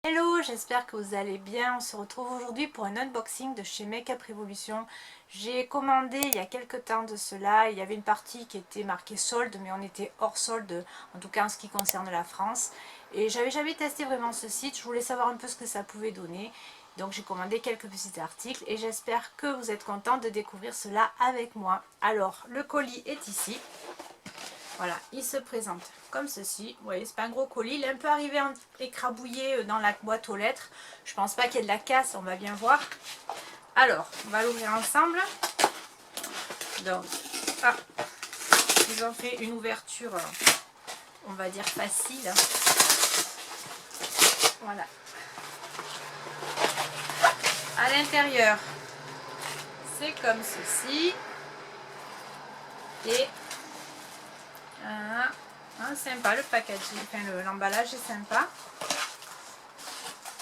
Hello, j'espère que vous allez bien. On se retrouve aujourd'hui pour un unboxing de chez Make-up Revolution. J'ai commandé il y a quelques temps de cela. Il y avait une partie qui était marquée solde, mais on était hors solde, en tout cas en ce qui concerne la France. Et j'avais jamais testé vraiment ce site. Je voulais savoir un peu ce que ça pouvait donner. Donc j'ai commandé quelques petits articles et j'espère que vous êtes contents de découvrir cela avec moi. Alors, le colis est ici. Voilà, il se présente comme ceci. Vous voyez, c'est pas un gros colis. Il est un peu arrivé écrabouillé dans la boîte aux lettres. Je pense pas qu'il y ait de la casse, on va bien voir. Alors, on va l'ouvrir ensemble. Donc, ils ont fait une ouverture, on va dire facile. Voilà. À l'intérieur, c'est comme ceci. Et sympa le packaging, enfin l'emballage est sympa.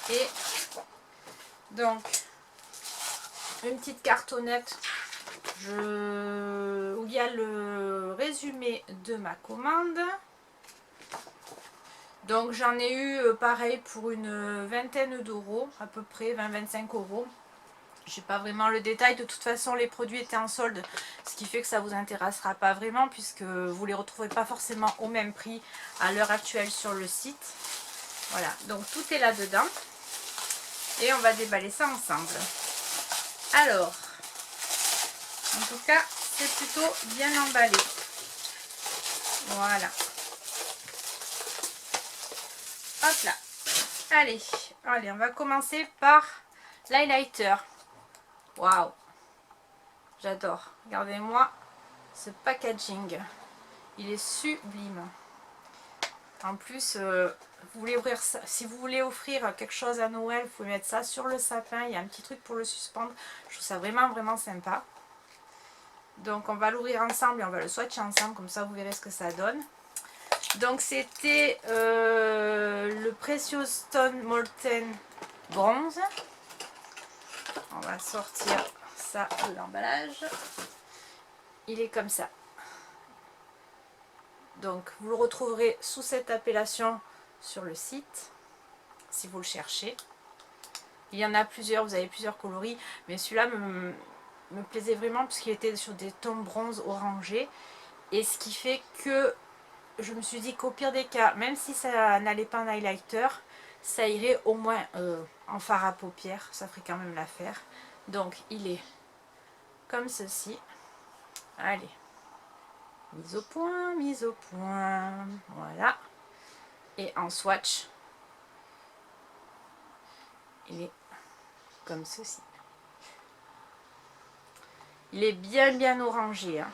Et donc une petite cartonnette où il y a le résumé de ma commande. Donc j'en ai eu pareil pour une vingtaine d'euros, à peu près 20-25 euros. Je n'ai pas vraiment le détail, de toute façon les produits étaient en solde, ce qui fait que ça ne vous intéressera pas vraiment puisque vous ne les retrouverez pas forcément au même prix à l'heure actuelle sur le site. Voilà, donc tout est là-dedans et on va déballer ça ensemble. Alors, en tout cas, c'est plutôt bien emballé. Voilà. Hop là. Allez, on va commencer par l'highlighter. Waouh, j'adore. Regardez-moi ce packaging. Il est sublime. En plus, vous voulez ouvrir ça, si vous voulez offrir quelque chose à Noël, vous pouvez mettre ça sur le sapin. Il y a un petit truc pour le suspendre. Je trouve ça vraiment sympa. Donc on va l'ouvrir ensemble et on va le swatcher ensemble, comme ça vous verrez ce que ça donne. Donc c'était le Precious Stone Molten Bronze. On va sortir ça de l'emballage. Il est comme ça. Donc vous le retrouverez sous cette appellation sur le site, si vous le cherchez. Il y en a plusieurs, vous avez plusieurs coloris, mais celui-là me plaisait vraiment puisqu'il était sur des tons bronze orangés. Et ce qui fait que je me suis dit qu'au pire des cas, même si ça n'allait pas en highlighter, ça irait au moins en fard à paupières, ça ferait quand même l'affaire. Donc il est comme ceci. Allez, mise au point, voilà. Et en swatch, il est comme ceci. Il est bien orangé, hein.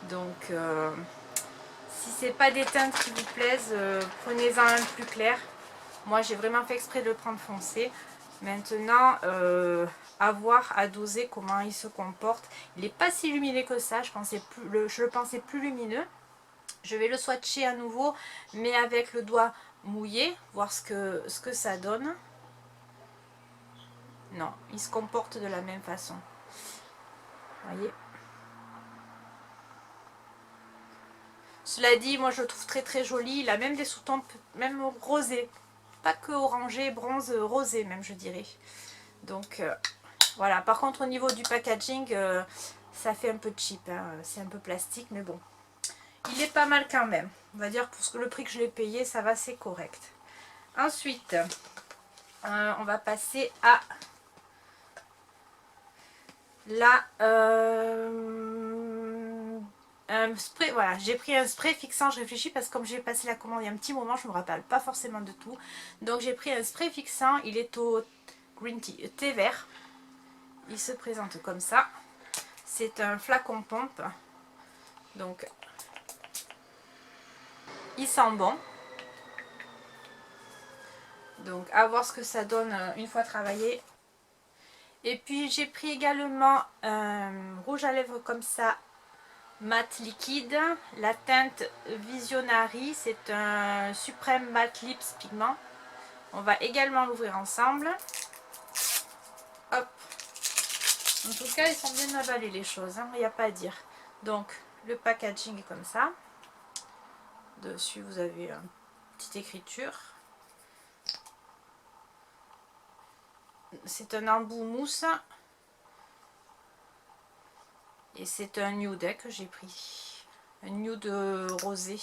Donc si c'est pas des teintes qui vous plaisent, prenez-en un plus clair. Moi j'ai vraiment fait exprès de le prendre foncé. Maintenant à voir, à doser comment il se comporte. Il n'est pas si lumineux que ça, je le pensais plus lumineux. Je vais le swatcher à nouveau, mais avec le doigt mouillé, voir ce que ça donne. Non, il se comporte de la même façon. Voyez. Cela dit, moi je le trouve très joli. Il a même des sous-tons, même rosés. Pas que orangé, bronze, rosé même je dirais. Donc voilà. Par contre au niveau du packaging, ça fait un peu cheap, hein. C'est un peu plastique, mais bon. Il est pas mal quand même. On va dire pour le prix que je l'ai payé, ça va, c'est correct. Ensuite, on va passer à la un spray. Voilà, j'ai pris un spray fixant. Je réfléchis parce que comme j'ai passé la commande il y a un petit moment, je me rappelle pas forcément de tout. Donc j'ai pris un spray fixant. Il est au green tea, thé vert. Il se présente comme ça. C'est un flacon pompe. Donc il sent bon. Donc à voir ce que ça donne une fois travaillé. Et puis j'ai pris également un rouge à lèvres comme ça, mat liquide. La teinte Visionary, c'est un suprême matte lips pigment. On va également l'ouvrir ensemble. Hop. En tout cas, ils sont bien avalés les choses, hein, il n'y a pas à dire. Donc le packaging est comme ça. Dessus vous avez une petite écriture. c'est un embout mousse. Et c'est un nude que j'ai pris. Un nude rosé.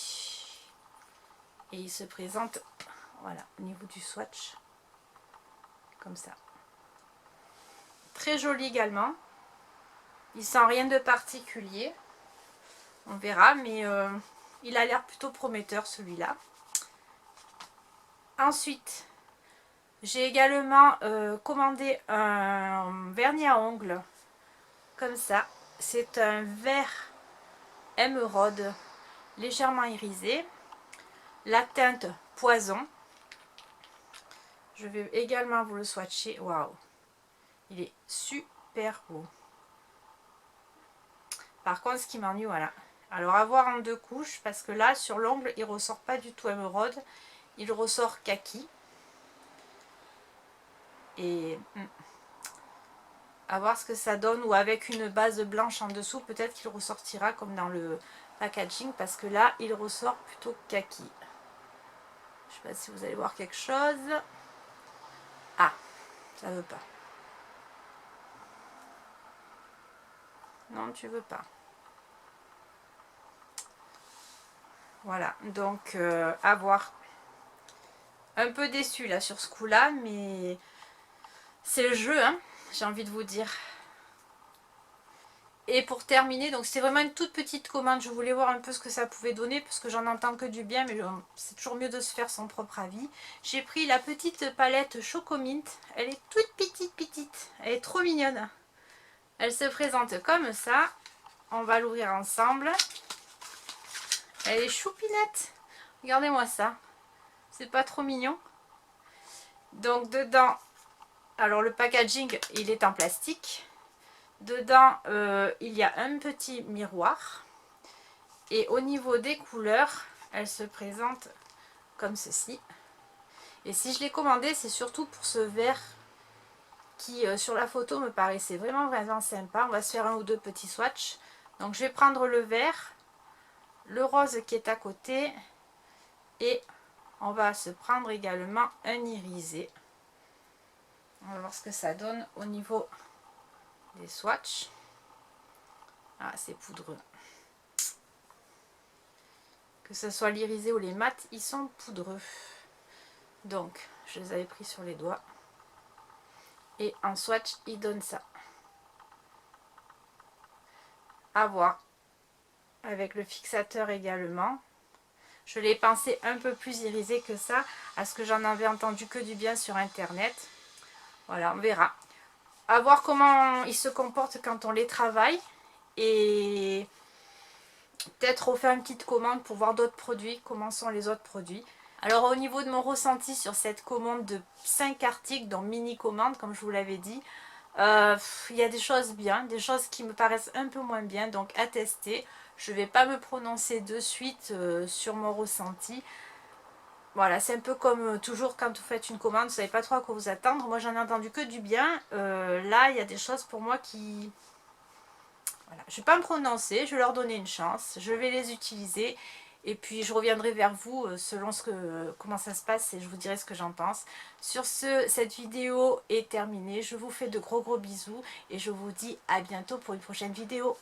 Et il se présente, voilà, au niveau du swatch. Comme ça. Très joli également. Il sent rien de particulier. On verra, mais il a l'air plutôt prometteur celui-là. Ensuite, j'ai également commandé un vernis à ongles. Comme ça. C'est un vert émeraude légèrement irisé. La teinte poison. Je vais également vous le swatcher. Waouh! Il est super beau. Par contre, ce qui m'ennuie, voilà. Alors, à voir en 2 couches, parce que là, sur l'ongle, il ressort pas du tout émeraude. Il ressort kaki. Et à voir ce que ça donne. Ou avec une base blanche en dessous, peut-être qu'il ressortira comme dans le packaging. Parce que là, il ressort plutôt kaki. Je sais pas si vous allez voir quelque chose. Ah, ça veut pas. Non, tu veux pas. Voilà, donc à voir. Un peu déçu là sur ce coup là, mais c'est le jeu, hein, j'ai envie de vous dire. Et pour terminer, donc c'était vraiment une toute petite commande, je voulais voir un peu ce que ça pouvait donner, parce que j'en entends que du bien, mais c'est toujours mieux de se faire son propre avis. J'ai pris la petite palette Chocomint, elle est toute petite, elle est trop mignonne. Elle se présente comme ça, on va l'ouvrir ensemble. Elle est choupinette, regardez-moi ça, c'est pas trop mignon? Donc dedans, alors le packaging il est en plastique. Dedans il y a un petit miroir. Et au niveau des couleurs, elle se présente comme ceci. Et si je l'ai commandé, c'est surtout pour ce vert qui sur la photo me paraissait vraiment sympa. On va se faire un ou deux petits swatchs. Donc je vais prendre le vert, le rose qui est à côté. Et on va se prendre également un irisé. On va voir ce que ça donne au niveau des swatchs. Ah, c'est poudreux. Que ce soit l'irisé ou les mat, ils sont poudreux. Donc, je les avais pris sur les doigts. Et en swatch, il donne ça. À voir. Avec le fixateur également. Je l'ai pensé un peu plus irisé que ça, à ce que j'en avais entendu que du bien sur internet. Voilà, on verra. À voir comment ils se comportent quand on les travaille. Et peut-être refaire une petite commande pour voir d'autres produits, comment sont les autres produits. Alors au niveau de mon ressenti sur cette commande de 5 articles, donc mini commande comme je vous l'avais dit, il y a des choses bien, des choses qui me paraissent un peu moins bien, donc à tester. Je ne vais pas me prononcer de suite sur mon ressenti. Voilà, c'est un peu comme toujours quand vous faites une commande, vous ne savez pas trop à quoi vous attendre. Moi j'en ai entendu que du bien. Là il y a des choses pour moi qui... Voilà. Je ne vais pas me prononcer, je vais leur donner une chance, je vais les utiliser. Et puis je reviendrai vers vous selon comment ça se passe et je vous dirai ce que j'en pense. Sur ce, cette vidéo est terminée. Je vous fais de gros bisous et je vous dis à bientôt pour une prochaine vidéo.